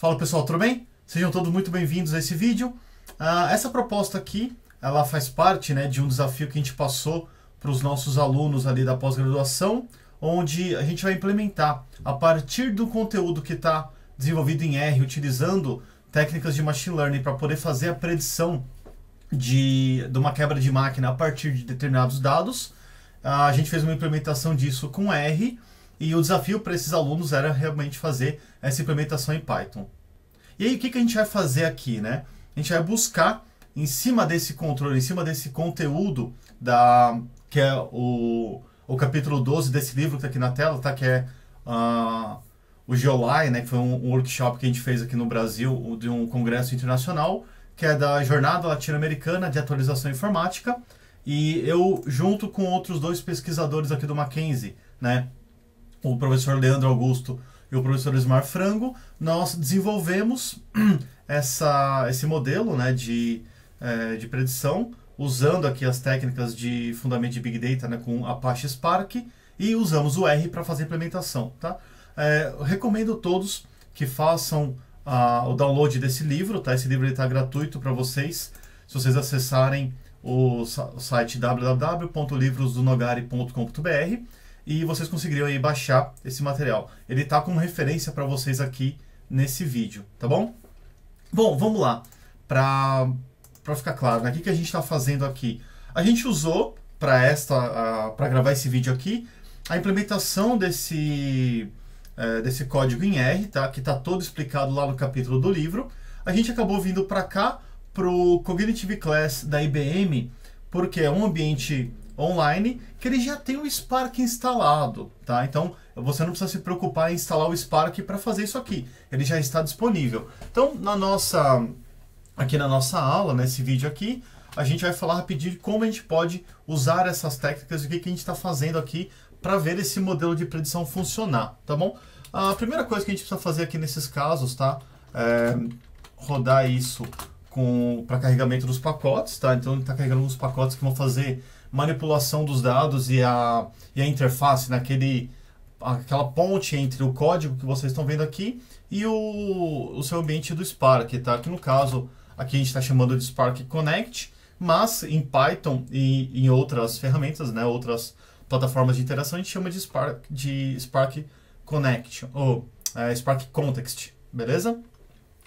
Fala pessoal, tudo bem? Sejam todos muito bem-vindos a esse vídeo. Essa proposta aqui, ela faz parte, né, de um desafio que a gente passou para os nossos alunos ali da pós-graduação, onde a gente vai implementar, a partir do conteúdo que está desenvolvido em R, utilizando técnicas de Machine Learning para poder fazer a predição de uma quebra de máquina a partir de determinados dados. A gente fez uma implementação disso com R, e o desafio para esses alunos era realmente fazer essa implementação em Python. E aí, o que a gente vai fazer aqui, né? A gente vai buscar, em cima desse controle, em cima desse conteúdo, que é o capítulo 12 desse livro que está aqui na tela, tá? Que é o GeoLai, né? Que foi um workshop que a gente fez aqui no Brasil, de um congresso internacional, que é da Jornada Latino-Americana de Atualização Informática. E eu, junto com outros dois pesquisadores aqui do Mackenzie, né? O professor Leandro Augusto e o professor Ismar Frango, nós desenvolvemos esse modelo, né, de predição, usando aqui as técnicas de fundamento de Big Data, né, com Apache Spark, e usamos o R para fazer a implementação. Tá? Eu recomendo todos que façam o download desse livro. Tá? Esse livro está gratuito para vocês, se vocês acessarem o site www.livrosdonogari.com.br, e vocês conseguiriam aí baixar esse material. Ele está como referência para vocês aqui nesse vídeo, tá bom? Bom, vamos lá. Para ficar claro, né? O que a gente está fazendo aqui? A gente usou para gravar esse vídeo aqui a implementação desse código em R, tá? Que está todo explicado lá no capítulo do livro. A gente acabou vindo para cá, para o Cognitive Class da IBM, porque é um ambiente online que ele já tem o Spark instalado, tá? Então você não precisa se preocupar em instalar o Spark para fazer isso aqui, ele já está disponível. Então aqui na nossa aula, nesse vídeo aqui, a gente vai falar rapidinho de como a gente pode usar essas técnicas e o que a gente está fazendo aqui para ver esse modelo de predição funcionar, tá bom? A primeira coisa que a gente precisa fazer aqui nesses casos, tá? É rodar isso para carregamento dos pacotes, tá? Então ele está carregando uns pacotes que vão fazer manipulação dos dados e a interface, aquela ponte entre o código que vocês estão vendo aqui e o seu ambiente do Spark, tá? Que no caso, aqui a gente está chamando de Spark Connect, mas em Python e em outras ferramentas, né, outras plataformas de interação, a gente chama de Spark Connect, ou Spark Context, beleza?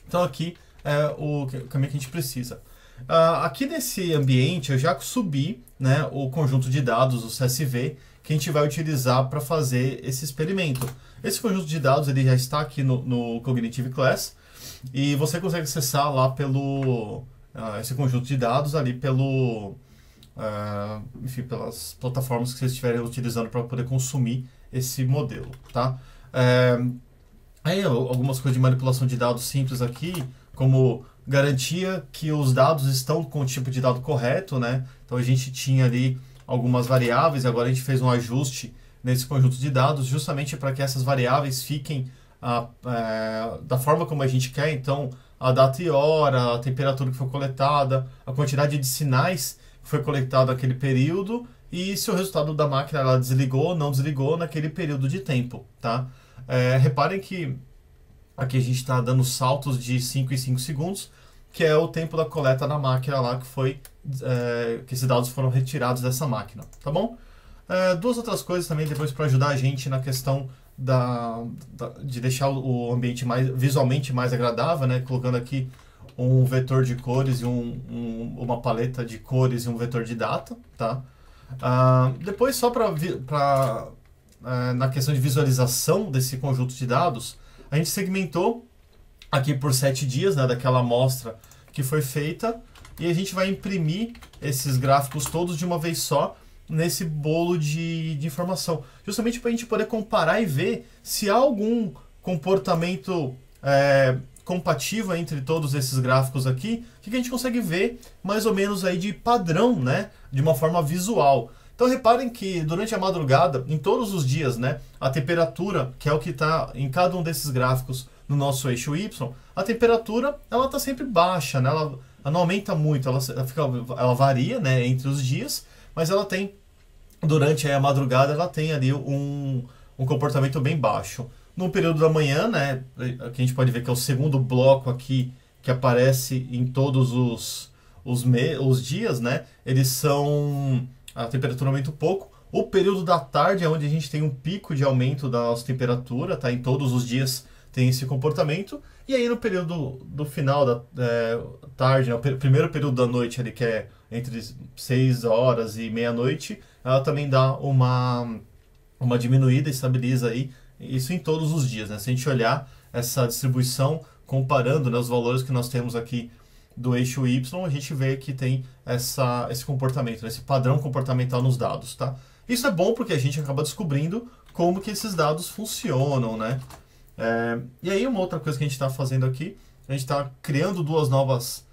Então aqui é o caminho que a gente precisa. Aqui nesse ambiente eu já subi, né, o conjunto de dados, o CSV, que a gente vai utilizar para fazer esse experimento. Esse conjunto de dados ele já está aqui no Cognitive Class, e você consegue acessar lá esse conjunto de dados ali enfim, pelas plataformas que vocês estiverem utilizando para poder consumir esse modelo, tá? Aí algumas coisas de manipulação de dados simples aqui, como garantia que os dados estão com o tipo de dado correto, né? Então a gente tinha ali algumas variáveis, agora a gente fez um ajuste nesse conjunto de dados, justamente para que essas variáveis fiquem da forma como a gente quer. Então a data e hora, a temperatura que foi coletada, a quantidade de sinais que foi coletado naquele período, e se o resultado da máquina ela desligou ou não desligou naquele período de tempo, tá? Reparem que aqui a gente está dando saltos de 5 em 5 segundos, que é o tempo da coleta na máquina lá que esses dados foram retirados dessa máquina, tá bom? Duas outras coisas também depois para ajudar a gente na questão de deixar o ambiente visualmente mais agradável, né? Colocando aqui um vetor de cores e uma paleta de cores e um vetor de data, tá? Depois só na questão de visualização desse conjunto de dados, a gente segmentou aqui por 7 dias, né, daquela amostra que foi feita, e a gente vai imprimir esses gráficos todos de uma vez só nesse bolo de informação, justamente para a gente poder comparar e ver se há algum comportamento compatível entre todos esses gráficos aqui, que a gente consegue ver mais ou menos aí de padrão, né, de uma forma visual. Então reparem que durante a madrugada, em todos os dias, né, a temperatura, que é o que está em cada um desses gráficos no nosso eixo Y, a temperatura ela está sempre baixa, né, ela não aumenta muito, ela varia, né, entre os dias, mas ela tem, durante a madrugada, ela tem ali um comportamento bem baixo. No período da manhã, né, aqui a gente pode ver que é o segundo bloco aqui que aparece em todos os dias, né, eles são, a temperatura aumenta um pouco. O período da tarde é onde a gente tem um pico de aumento da nossa temperatura, tá? Em todos os dias tem esse comportamento. E aí no período do final da tarde, né, o primeiro período da noite, ali, que é entre 6 horas e meia-noite, ela também dá uma diminuída, estabiliza aí, isso em todos os dias, né? Se a gente olhar essa distribuição, comparando, né, os valores que nós temos aqui do eixo Y, a gente vê que tem esse comportamento, esse padrão comportamental nos dados, tá? Isso é bom porque a gente acaba descobrindo como que esses dados funcionam, né? E aí uma outra coisa que a gente está fazendo aqui, a gente está criando duas novas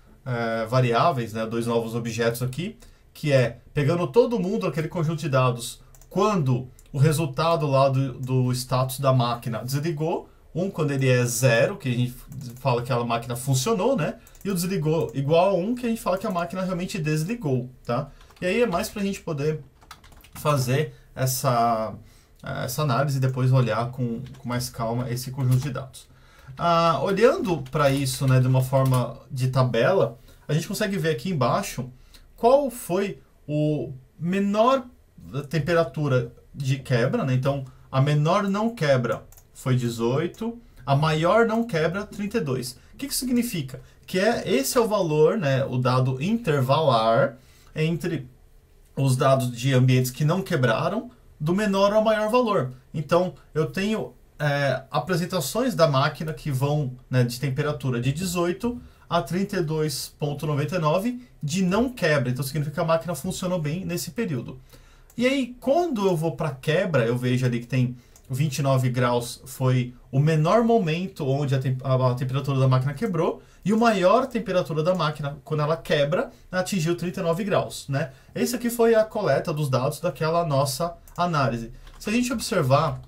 variáveis, né, dois novos objetos aqui, que é pegando todo mundo, aquele conjunto de dados, quando o resultado lá do status da máquina desligou, quando ele é 0, que a gente fala que a máquina funcionou, né? E o desligou igual a 1, que a gente fala que a máquina realmente desligou, tá? E aí é mais para a gente poder fazer essa análise e depois olhar com mais calma esse conjunto de dados. Olhando para isso, né, de uma forma de tabela, a gente consegue ver aqui embaixo qual foi o menor temperatura de quebra, né? Então, a menor não quebra foi 18, a maior não quebra 32. O que isso significa? Que esse é o valor, né, o dado intervalar entre os dados de ambientes que não quebraram, do menor ao maior valor. Então, eu tenho apresentações da máquina que vão, né, de temperatura de 18 a 32,99 de não quebra. Então, significa que a máquina funcionou bem nesse período. E aí, quando eu vou para quebra, eu vejo ali que tem 29 graus foi o menor momento onde a temperatura da máquina quebrou, e o maior temperatura da máquina, quando ela quebra, atingiu 39 graus, né? Esse aqui foi a coleta dos dados daquela nossa análise. Se a gente observar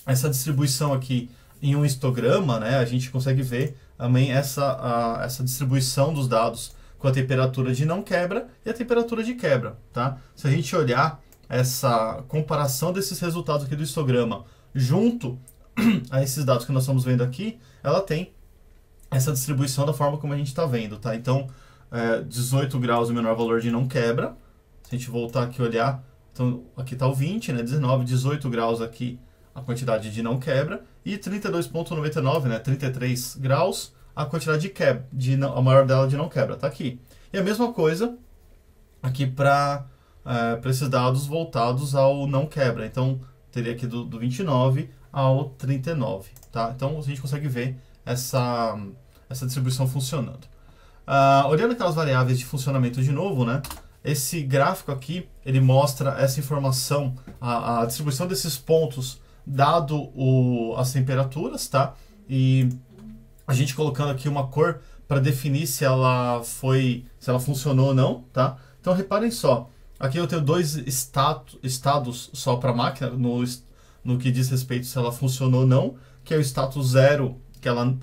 essa distribuição aqui em um histograma, né, a gente consegue ver também essa distribuição dos dados com a temperatura de não quebra e a temperatura de quebra, tá? Se a gente olhar essa comparação desses resultados aqui do histograma junto a esses dados que nós estamos vendo aqui, ela tem essa distribuição da forma como a gente está vendo, tá? Então, 18 graus o menor valor de não quebra. Se a gente voltar aqui e olhar, então aqui está o 20, né? 19, 18 graus aqui a quantidade de não quebra, e 32,99, né? 33 graus a quantidade de quebra, a maior dela de não quebra, tá aqui. E a mesma coisa aqui para esses dados voltados ao não quebra. Então, teria aqui do 29 ao 39, tá? Então, a gente consegue ver essa distribuição funcionando. Olhando aquelas variáveis de funcionamento de novo, né? Esse gráfico aqui, ele mostra essa informação, a distribuição desses pontos, dado as temperaturas, tá? E a gente colocando aqui uma cor para definir se ela funcionou ou não, tá? Então, reparem só. Aqui eu tenho dois estados só para a máquina, no que diz respeito se ela funcionou ou não, que é o status 0, que ela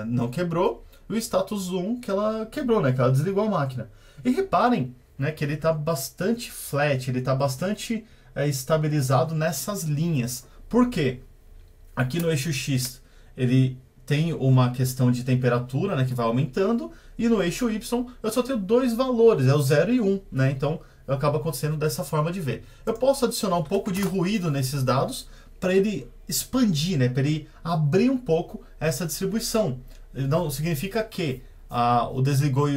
não quebrou, e o status 1, que ela quebrou, né, que ela desligou a máquina. E reparem, né, que ele está bastante flat, ele está bastante estabilizado nessas linhas. Por quê? Aqui no eixo X, ele tem uma questão de temperatura, né, que vai aumentando, e no eixo Y eu só tenho dois valores, é o 0 e 1, né, então acaba acontecendo dessa forma de ver. Eu posso adicionar um pouco de ruído nesses dados para ele expandir, né, para ele abrir um pouco essa distribuição. Não significa que o desligou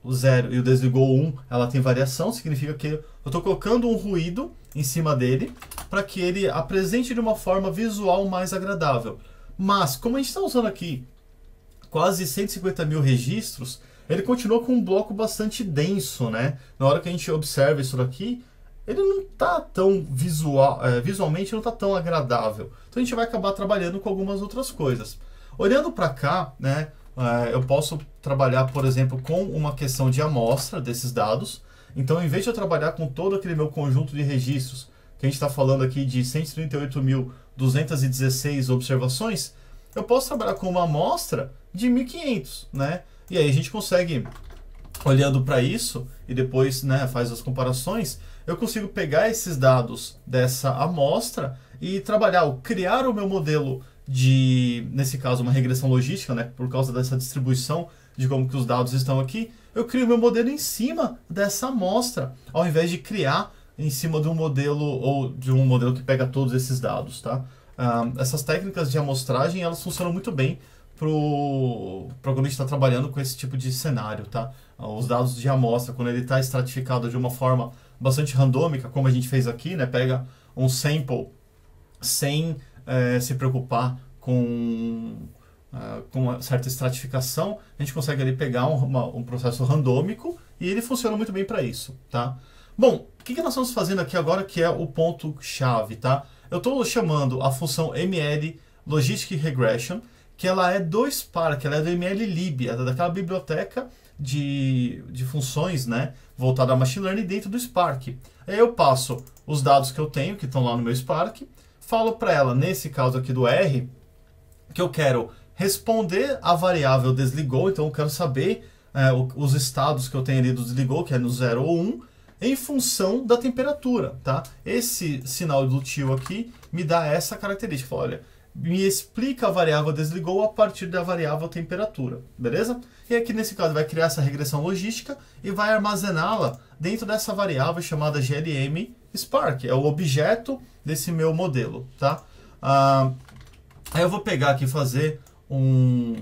o 0 e o desligou o 1, ela tem variação, significa que eu estou colocando um ruído em cima dele para que ele apresente de uma forma visual mais agradável. Mas, como a gente está usando aqui quase 150 mil registros, ele continua com um bloco bastante denso, né? Na hora que a gente observa isso daqui, ele não está tão visualmente não está tão agradável. Então a gente vai acabar trabalhando com algumas outras coisas. Olhando para cá, né, eu posso trabalhar, por exemplo, com uma questão de amostra desses dados. Então, em vez de eu trabalhar com todo aquele meu conjunto de registros, que a gente está falando aqui de 138.216 observações, eu posso trabalhar com uma amostra de 1.500, né? E aí a gente consegue, olhando para isso, e depois, né, faz as comparações, eu consigo pegar esses dados dessa amostra e trabalhar, criar o meu modelo nesse caso, uma regressão logística, né, por causa dessa distribuição de como que os dados estão aqui, eu crio meu modelo em cima dessa amostra, ao invés de criar em cima de um modelo ou de um modelo que pega todos esses dados, tá? Essas técnicas de amostragem, elas funcionam muito bem para quando a gente está trabalhando com esse tipo de cenário, tá? Os dados de amostra, quando ele está estratificado de uma forma bastante randômica, como a gente fez aqui, né? Pega um sample sem se preocupar com uma certa estratificação, a gente consegue ali pegar um processo randômico e ele funciona muito bem para isso, tá? Bom, o que nós estamos fazendo aqui agora que é o ponto-chave, tá? Eu estou chamando a função ML Logistic Regression, que ela é do Spark, ela é do MLlib, ela é daquela biblioteca de funções, né, voltada a Machine Learning dentro do Spark. Aí eu passo os dados que eu tenho, que estão lá no meu Spark, falo para ela, nesse caso aqui do R, que eu quero responder a variável desligou, então eu quero saber os estados que eu tenho ali do desligou, que é no 0 ou 1, em função da temperatura, tá? Esse sinal do tio aqui me dá essa característica, olha, me explica a variável desligou a partir da variável temperatura, beleza? E aqui nesse caso vai criar essa regressão logística e vai armazená-la dentro dessa variável chamada GLM Spark, é o objeto desse meu modelo, tá? Aí eu vou pegar aqui e fazer um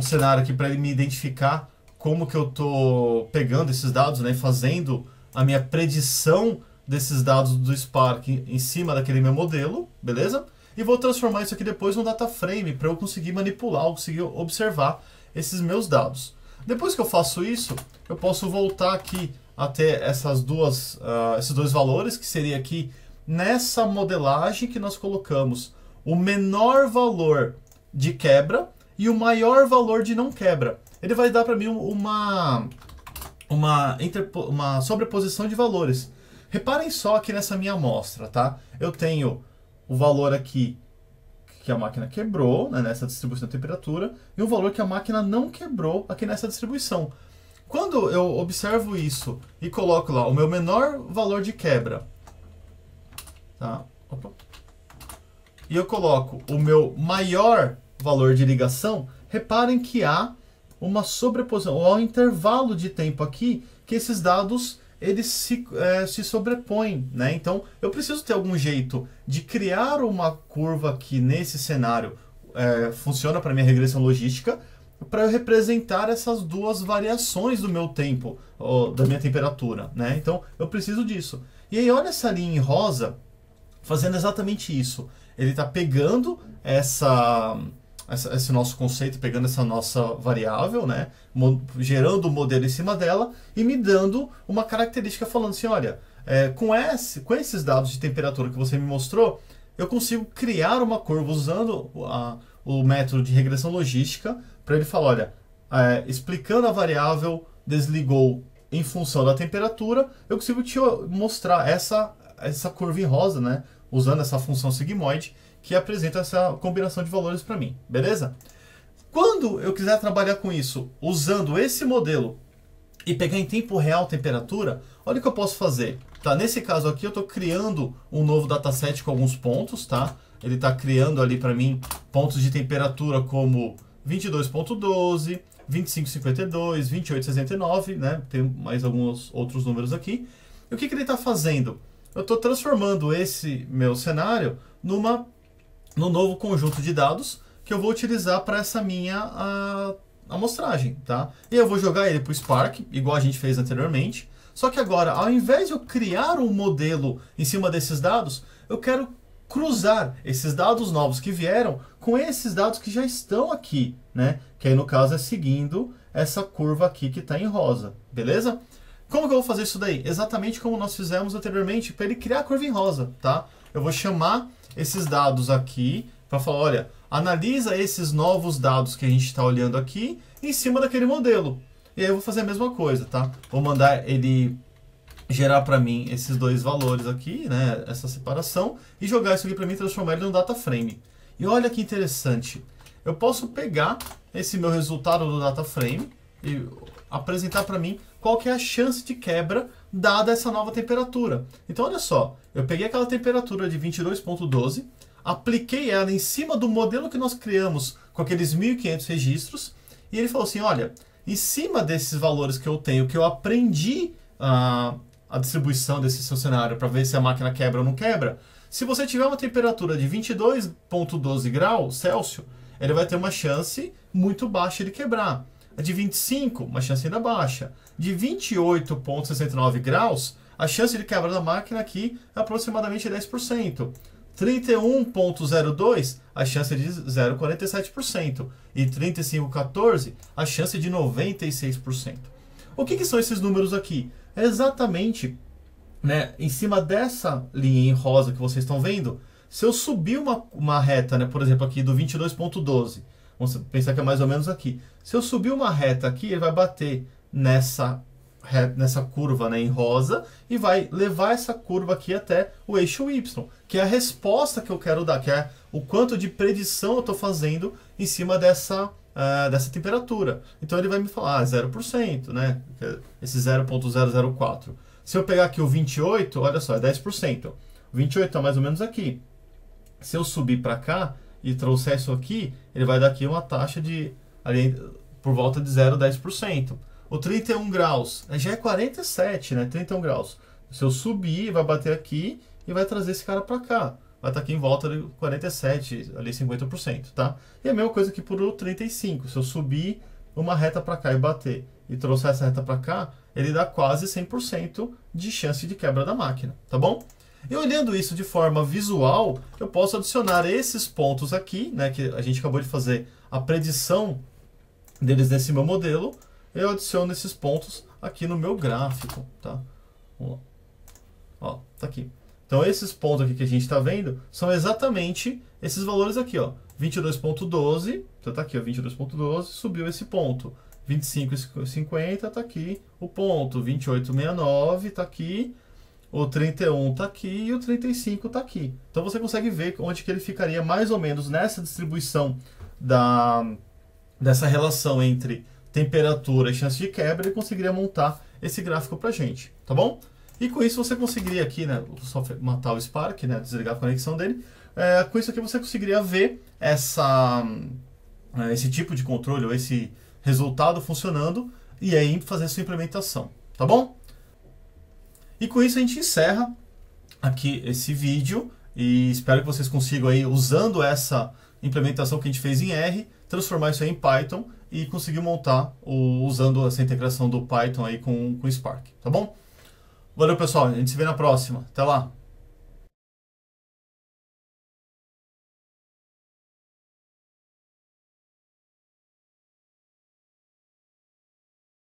cenário aqui para ele me identificar como que eu tô pegando esses dados, né, fazendo a minha predição desses dados do Spark em cima daquele meu modelo, beleza? E vou transformar isso aqui depois num data frame para eu conseguir manipular, conseguir observar esses meus dados. Depois que eu faço isso, eu posso voltar aqui até esses dois valores, que seria aqui nessa modelagem que nós colocamos o menor valor de quebra e o maior valor de não quebra. Ele vai dar para mim uma sobreposição de valores. Reparem só aqui nessa minha amostra, tá? Eu tenho o valor aqui que a máquina quebrou, né, nessa distribuição de temperatura, e o valor que a máquina não quebrou aqui nessa distribuição. Quando eu observo isso e coloco lá o meu menor valor de quebra, tá? Opa. E eu coloco o meu maior valor de ligação, reparem que há uma sobreposição, ou há um intervalo de tempo aqui que esses dados eles se sobrepõem, né? Então eu preciso ter algum jeito de criar uma curva aqui nesse cenário, funciona para minha regressão logística, para eu representar essas duas variações do meu tempo, ou da minha temperatura, né? Então eu preciso disso. E aí olha essa linha em rosa fazendo exatamente isso. Ele está pegando esse nosso conceito, pegando essa nossa variável, né, gerando um modelo em cima dela e me dando uma característica falando assim, olha, com esses dados de temperatura que você me mostrou, eu consigo criar uma curva usando o método de regressão logística para ele falar, olha, explicando a variável desligou em função da temperatura, eu consigo te mostrar essa curva em rosa, né, usando essa função sigmoide, que apresenta essa combinação de valores para mim, beleza? Quando eu quiser trabalhar com isso, usando esse modelo e pegar em tempo real a temperatura, olha o que eu posso fazer. Tá? Nesse caso aqui eu estou criando um novo dataset com alguns pontos, tá? Ele está criando ali para mim pontos de temperatura como 22.12, 25.52, 28.69, né? Tem mais alguns outros números aqui. E o que ele está fazendo? Eu estou transformando esse meu cenário no novo conjunto de dados que eu vou utilizar para essa minha amostragem, tá? E eu vou jogar ele para o Spark, igual a gente fez anteriormente, só que agora, ao invés de eu criar um modelo em cima desses dados, eu quero cruzar esses dados novos que vieram com esses dados que já estão aqui, né? Que aí no caso é seguindo essa curva aqui que está em rosa, beleza? Como que eu vou fazer isso daí? Exatamente como nós fizemos anteriormente para ele criar a curva em rosa, tá? Eu vou chamar esses dados aqui para falar, olha, analisa esses novos dados que a gente está olhando aqui em cima daquele modelo. E aí eu vou fazer a mesma coisa, tá? Vou mandar ele gerar para mim esses dois valores aqui, né? Essa separação, e jogar isso aqui para mim e transformar ele num data frame. E olha que interessante. Eu posso pegar esse meu resultado do data frame e apresentar para mim qual que é a chance de quebra dada essa nova temperatura. Então olha só, eu peguei aquela temperatura de 22.12, apliquei ela em cima do modelo que nós criamos com aqueles 1.500 registros, e ele falou assim, olha, em cima desses valores que eu tenho, que eu aprendi a distribuição desse seu cenário para ver se a máquina quebra ou não quebra, se você tiver uma temperatura de 22,12 graus Celsius, ele vai ter uma chance muito baixa de quebrar. A de 25, uma chance ainda baixa. De 28,69 graus, a chance de quebra da máquina aqui é aproximadamente 10%. 31,02, a chance é de 0,47%. E 35,14, a chance é de 96%. O que são esses números aqui? É exatamente, né, em cima dessa linha em rosa que vocês estão vendo, se eu subir uma reta, né, por exemplo, aqui do 22,12, vamos pensar que é mais ou menos aqui. Se eu subir uma reta aqui, ele vai bater nessa curva, né, em rosa, e vai levar essa curva aqui até o eixo Y, que é a resposta que eu quero dar, que é o quanto de predição eu estou fazendo em cima dessa temperatura. Então ele vai me falar 0%, né, esse 0,004. Se eu pegar aqui o 28, olha só, é 10%. O 28 está mais ou menos aqui. Se eu subir para cá e trouxer isso aqui, ele vai dar aqui uma taxa de ali, por volta de 0,10%. O 31 graus já é 47, né? 31 graus. Se eu subir, vai bater aqui e vai trazer esse cara para cá. Vai estar aqui em volta de 47, ali 50%, tá? E a mesma coisa aqui por o 35. Se eu subir uma reta para cá e bater e trouxer essa reta para cá, ele dá quase 100% de chance de quebra da máquina, tá bom? E olhando isso de forma visual, eu posso adicionar esses pontos aqui, né, que a gente acabou de fazer a predição deles nesse meu modelo. Eu adiciono esses pontos aqui no meu gráfico, tá? Vamos lá. Ó, tá aqui. Então esses pontos aqui que a gente está vendo são exatamente esses valores aqui, ó. 22,12, então tá aqui, ó, 22,12, subiu esse ponto. 25,50 tá aqui o ponto. 28,69 tá aqui. O 31 tá aqui e o 35 tá aqui. Então você consegue ver onde que ele ficaria mais ou menos nessa distribuição dessa relação entre temperatura e chance de quebra. Ele conseguiria montar esse gráfico pra gente, tá bom? E com isso você conseguiria aqui, né, só matar o Spark, né, desligar a conexão dele. Com isso aqui você conseguiria ver esse tipo de controle, ou esse resultado funcionando, e aí fazer sua implementação, tá bom? E com isso a gente encerra aqui esse vídeo, e espero que vocês consigam aí, usando essa implementação que a gente fez em R, transformar isso aí em Python e conseguir montar usando essa integração do Python aí com o Spark, tá bom? Valeu, pessoal, a gente se vê na próxima. Até lá!